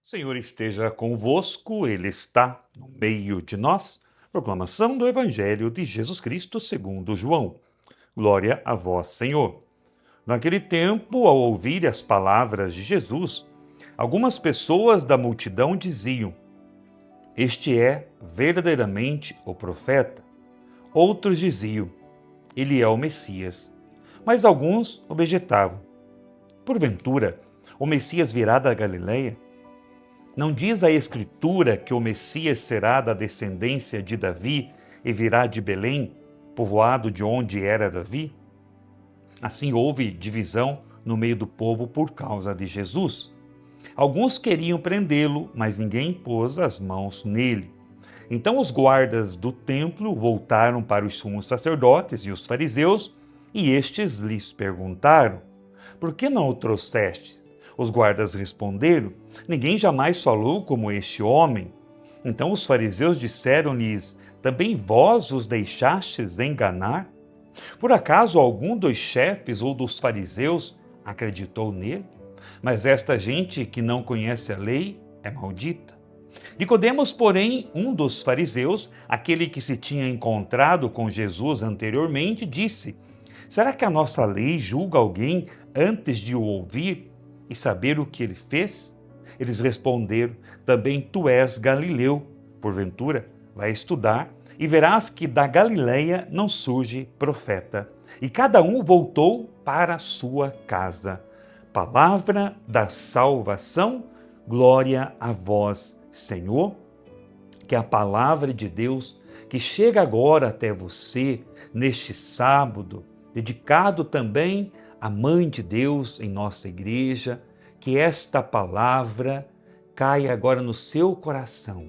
Senhor esteja convosco, Ele está no meio de nós. Proclamação do Evangelho de Jesus Cristo segundo João. Glória a vós, Senhor. Naquele tempo, ao ouvir as palavras de Jesus, algumas pessoas da multidão diziam: Este é verdadeiramente o profeta. Outros diziam: Ele é o Messias. Mas alguns objetavam: Porventura, o Messias virá da Galileia? Não diz a Escritura que o Messias será da descendência de Davi e virá de Belém, povoado de onde era Davi? Assim houve divisão no meio do povo por causa de Jesus. Alguns queriam prendê-lo, mas ninguém pôs as mãos nele. Então os guardas do templo voltaram para os sumos sacerdotes e os fariseus, e estes lhes perguntaram: Por que não o trouxestes? Os guardas responderam: Ninguém jamais falou como este homem. Então os fariseus disseram-lhes: Também vós os deixastes enganar? Por acaso algum dos chefes ou dos fariseus acreditou nele? Mas esta gente que não conhece a lei é maldita. Nicodemos, porém, um dos fariseus, aquele que se tinha encontrado com Jesus anteriormente, disse: Será que a nossa lei julga alguém antes de o ouvir e saber o que ele fez? Eles responderam: Também tu és Galileu. Porventura, vai estudar e verás que da Galileia não surge profeta. E cada um voltou para a sua casa. Palavra da salvação, glória a vós, Senhor. Que a palavra de Deus que chega agora até você neste sábado, dedicado também à Mãe de Deus em nossa igreja, que esta palavra caia agora no seu coração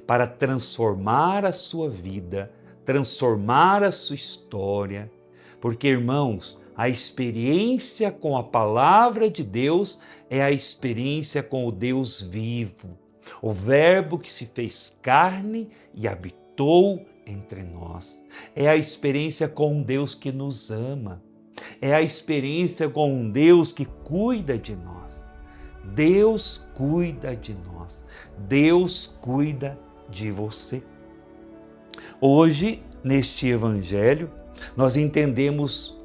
para transformar a sua vida, transformar a sua história, porque, irmãos, a experiência com a palavra de Deus é a experiência com o Deus vivo, o Verbo que se fez carne e habitou entre nós. É a experiência com um Deus que nos ama. É a experiência com um Deus que cuida de nós. Deus cuida de nós. Deus cuida de você. Hoje, neste Evangelho, nós entendemos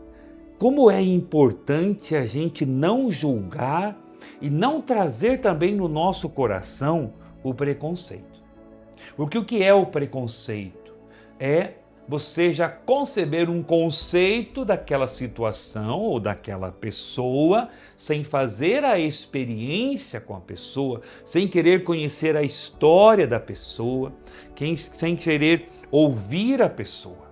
como é importante a gente não julgar e não trazer também no nosso coração o preconceito. Porque o que é o preconceito? É você já conceber um conceito daquela situação ou daquela pessoa sem fazer a experiência com a pessoa, sem querer conhecer a história da pessoa, sem querer ouvir a pessoa.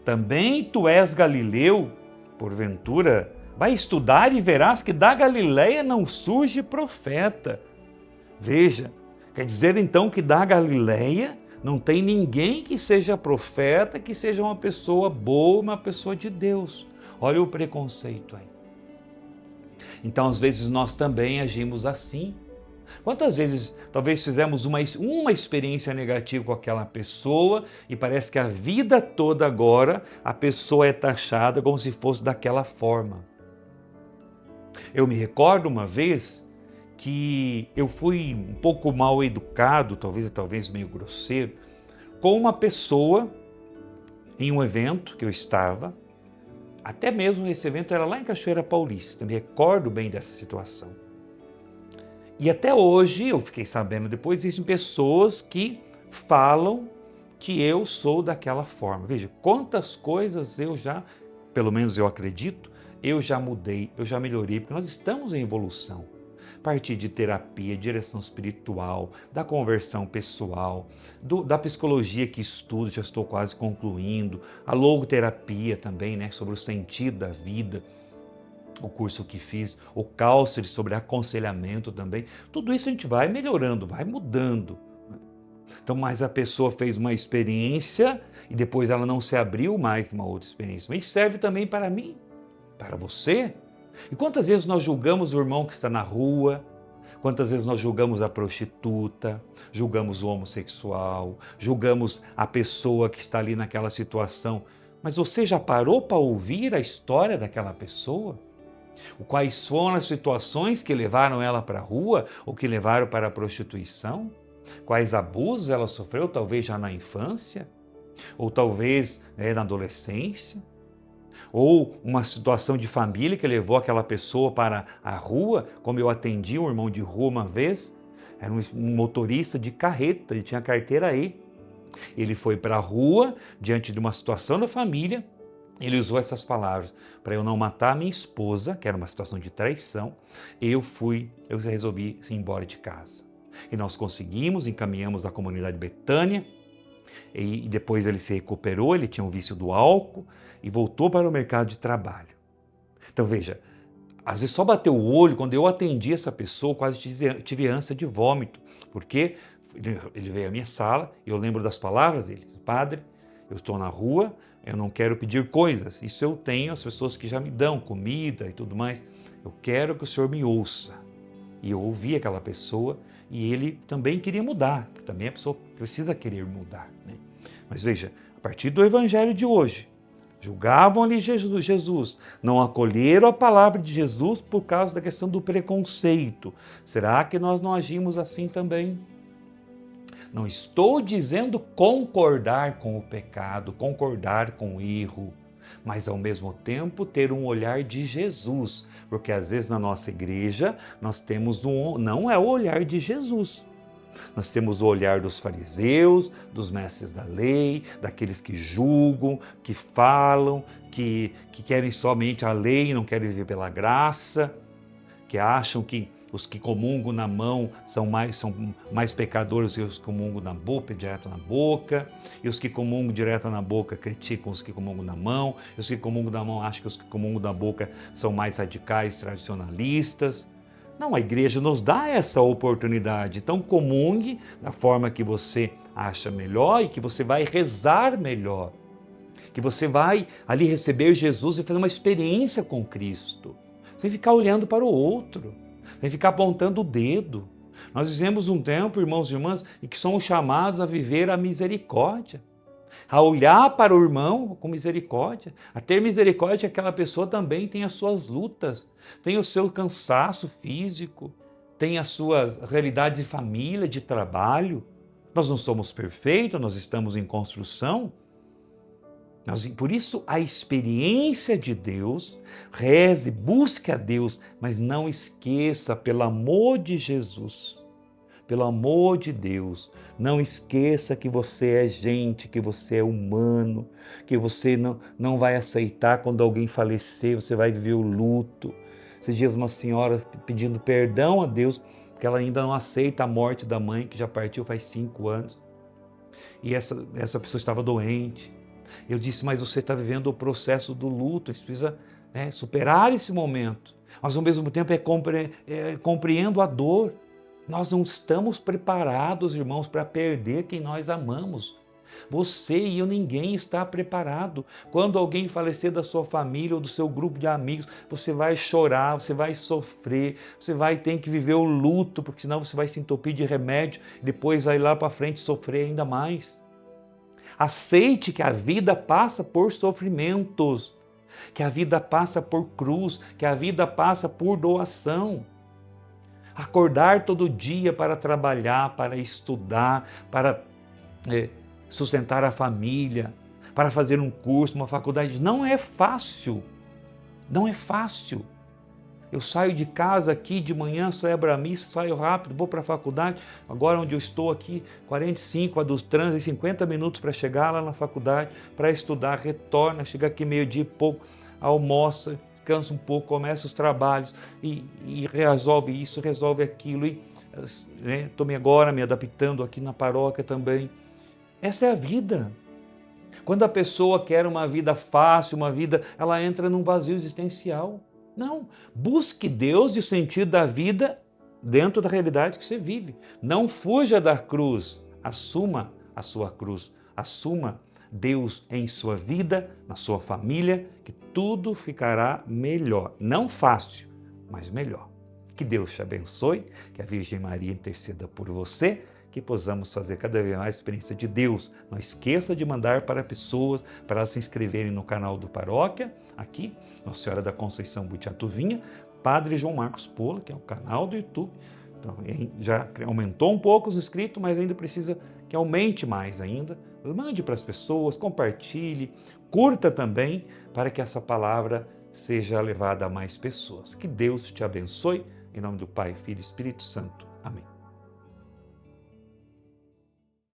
Também tu és Galileu, porventura, vai estudar e verás que da Galileia não surge profeta. Veja, quer dizer então que da Galileia não tem ninguém que seja profeta, que seja uma pessoa boa, uma pessoa de Deus. Olha o preconceito aí. Então, às vezes, nós também agimos assim. Quantas vezes talvez fizemos uma experiência negativa com aquela pessoa e parece que a vida toda agora a pessoa é taxada como se fosse daquela forma. Eu me recordo uma vez que eu fui um pouco mal educado, talvez meio grosseiro, com uma pessoa em um evento que eu estava. Até mesmo esse evento era lá em Cachoeira Paulista, me recordo bem dessa situação. E até hoje, eu fiquei sabendo depois, existem pessoas que falam que eu sou daquela forma. Veja, quantas coisas eu já, pelo menos eu acredito, eu já mudei, eu já melhorei, porque nós estamos em evolução. A partir de terapia, direção espiritual, da conversão pessoal, da psicologia que estudo, já estou quase concluindo, a logoterapia também, né, sobre o sentido da vida, o curso que fiz, o cálcere sobre aconselhamento também, tudo isso a gente vai melhorando, vai mudando. Então, mas a pessoa fez uma experiência e depois ela não se abriu mais uma outra experiência. Mas serve também para mim, para você. E quantas vezes nós julgamos o irmão que está na rua, quantas vezes nós julgamos a prostituta, julgamos o homossexual, julgamos a pessoa que está ali naquela situação. Mas você já parou para ouvir a história daquela pessoa? Quais foram as situações que levaram ela para a rua ou que levaram para a prostituição? Quais abusos ela sofreu, talvez já na infância? Ou talvez na adolescência? Ou uma situação de família que levou aquela pessoa para a rua, como eu atendi um irmão de rua uma vez, era um motorista de carreta, ele tinha carteira E. Ele foi para a rua, diante de uma situação da família, ele usou essas palavras: para eu não matar a minha esposa, que era uma situação de traição, eu resolvi ir embora de casa. E nós conseguimos, encaminhamos a comunidade Betânia, e depois ele se recuperou, ele tinha um vício do álcool e voltou para o mercado de trabalho. Então veja, às vezes só bateu o olho, quando eu atendi essa pessoa, quase tive ânsia de vômito, porque ele veio à minha sala e eu lembro das palavras dele: padre, eu estou na rua, eu não quero pedir coisas, isso eu tenho, as pessoas que já me dão comida e tudo mais, eu quero que o senhor me ouça. E eu ouvi aquela pessoa e ele também queria mudar, que também a pessoa precisa querer mudar, né? Mas veja, a partir do evangelho de hoje, julgavam ali Jesus, não acolheram a palavra de Jesus por causa da questão do preconceito. Será que nós não agimos assim também? Não estou dizendo concordar com o pecado, concordar com o erro, mas ao mesmo tempo ter um olhar de Jesus, porque às vezes na nossa igreja nós temos não é o olhar de Jesus. Nós temos o olhar dos fariseus, dos mestres da lei, daqueles que julgam, que falam, que querem somente a lei e não querem viver pela graça, que acham que os que comungam na mão são mais pecadores que os que comungam na boca, direto na boca, e os que comungam direto na boca criticam os que comungam na mão, e os que comungam na mão acham que os que comungam na boca são mais radicais, tradicionalistas. Não, a igreja nos dá essa oportunidade. Então comungue da forma que você acha melhor e que você vai rezar melhor, que você vai ali receber Jesus e fazer uma experiência com Cristo, sem ficar olhando para o outro, sem ficar apontando o dedo. Nós vivemos um tempo, irmãos e irmãs, em que somos chamados a viver a misericórdia, a olhar para o irmão com misericórdia, a ter misericórdia que aquela pessoa também tem as suas lutas, tem o seu cansaço físico, tem as suas realidades de família, de trabalho. Nós não somos perfeitos, nós estamos em construção. Por isso, a experiência de Deus, reze, busque a Deus, mas não esqueça, pelo amor de Jesus, pelo amor de Deus, não esqueça que você é gente, que você é humano, que você não vai aceitar quando alguém falecer, você vai viver o luto. Esses dias uma senhora pedindo perdão a Deus, porque ela ainda não aceita a morte da mãe, que já partiu faz 5 anos. E essa pessoa estava doente. Eu disse: mas você está vivendo o processo do luto, você precisa superar esse momento. Mas ao mesmo tempo compreendo a dor. Nós não estamos preparados, irmãos, para perder quem nós amamos. Você e eu, ninguém está preparado. Quando alguém falecer da sua família ou do seu grupo de amigos, você vai chorar, você vai sofrer, você vai ter que viver o luto, porque senão você vai se entupir de remédio e depois vai lá para frente sofrer ainda mais. Aceite que a vida passa por sofrimentos, que a vida passa por cruz, que a vida passa por doação. Acordar todo dia para trabalhar, para estudar, para sustentar a família, para fazer um curso, uma faculdade, não é fácil. Não é fácil. Eu saio de casa aqui de manhã, celebro a missa, saio rápido, vou para a faculdade. Agora onde eu estou aqui, 45 a dos trânsitos, 50 minutos para chegar lá na faculdade, para estudar, retorna, chega aqui meio-dia e pouco, almoça, descansa um pouco, começa os trabalhos e resolve isso, resolve aquilo. Estou agora me adaptando aqui na paróquia também. Essa é a vida. Quando a pessoa quer uma vida fácil, ela entra num vazio existencial. Não, busque Deus e o sentido da vida dentro da realidade que você vive. Não fuja da cruz, assuma a sua cruz, assuma Deus em sua vida, na sua família, que tudo ficará melhor. Não fácil, mas melhor. Que Deus te abençoe, que a Virgem Maria interceda por você, que que possamos fazer cada vez mais a experiência de Deus. Não esqueça de mandar para pessoas, para elas se inscreverem no canal do Paróquia, aqui, Nossa Senhora da Conceição Boitiatuvinha, Padre João Marcos Pola, que é o canal do YouTube. Então, já aumentou um pouco os inscritos, mas ainda precisa que aumente mais ainda. Mande para as pessoas, compartilhe, curta também, para que essa palavra seja levada a mais pessoas. Que Deus te abençoe, em nome do Pai, Filho e Espírito Santo. Amém.